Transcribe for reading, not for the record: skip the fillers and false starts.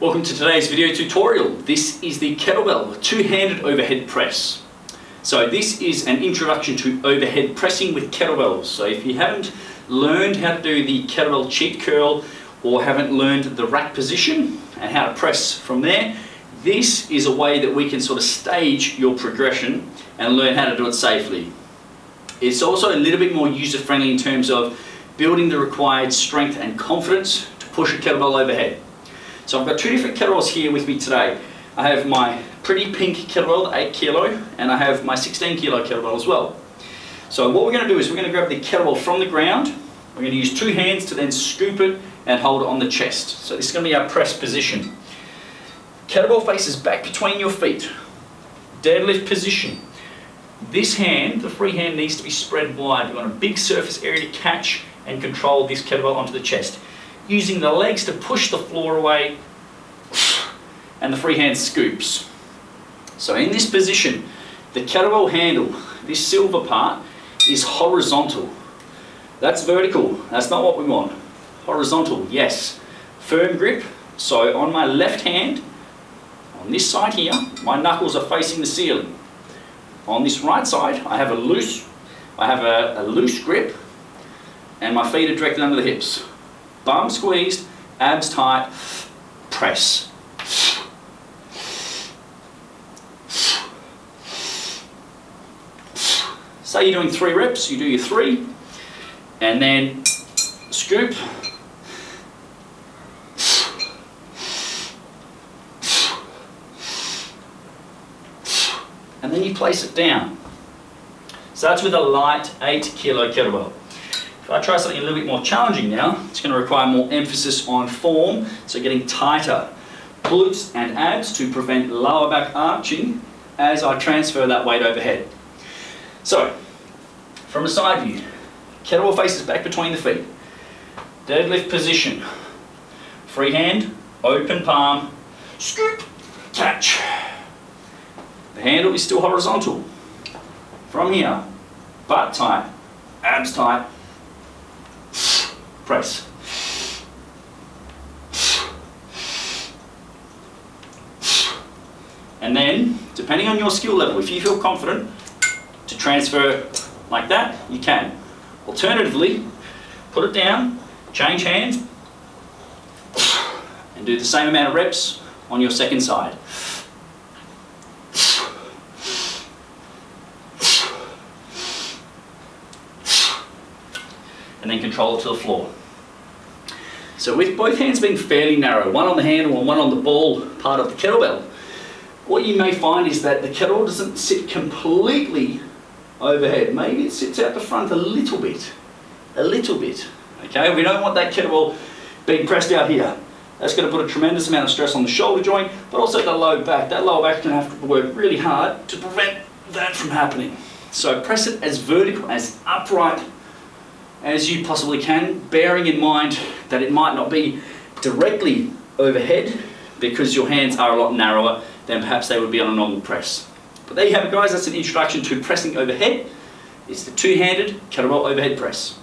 Welcome to today's video tutorial. This is the kettlebell two-handed overhead press. So this is an introduction to overhead pressing with kettlebells. So if you haven't learned how to do the kettlebell cheat curl or haven't learned the rack position and how to press from there, this is a way that we can sort of stage your progression and learn how to do it safely. It's also a little bit more user-friendly in terms of building the required strength and confidence to push a kettlebell overhead. So I've got two different kettlebells here with me today. I have my pretty pink kettlebell, the 8 kilo, and I have my 16 kilo kettlebell as well. So what we're going to do is we're going to grab the kettlebell from the ground. We're going to use two hands to then scoop it and hold it on the chest. So this is going to be our press position. Kettlebell faces back between your feet. Deadlift position. This hand, the free hand, needs to be spread wide. You want a big surface area to catch and control this kettlebell onto the chest. Using the legs to push the floor away, and the free hand scoops. So in this position, the kettlebell handle, this silver part, is horizontal. That's vertical, that's not what we want. Horizontal, yes. Firm grip, so on my left hand, on this side here, my knuckles are facing the ceiling. On this right side, I have a loose grip, and my feet are directly under the hips. Bum squeezed, abs tight, press. Say you're doing 3 reps, you do your 3, and then scoop. And then you place it down. So that's with a light 8 kilo kettlebell. If I try something a little bit more challenging now, it's going to require more emphasis on form, so getting tighter glutes and abs to prevent lower back arching as I transfer that weight overhead. So, from a side view, kettlebell faces back between the feet. Deadlift position. Free hand, open palm, scoop, catch. The handle is still horizontal. From here, butt tight, abs tight, press. And then, depending on your skill level, if you feel confident to transfer like that, you can. Alternatively, put it down, change hands, and do the same amount of reps on your second side. And then control it to the floor. So with both hands being fairly narrow, one on the handle and one on the ball part of the kettlebell, what you may find is that the kettlebell doesn't sit completely overhead. Maybe it sits out the front a little bit. Okay, we don't want that kettlebell being pressed out here. That's going to put a tremendous amount of stress on the shoulder joint, but also the low back. That lower back can have to work really hard to prevent that from happening. So press it as vertical, as upright as you possibly can, bearing in mind that it might not be directly overhead because your hands are a lot narrower than perhaps they would be on a normal press. But there you have it, guys. That's an introduction to pressing overhead. It's the two-handed kettlebell overhead press.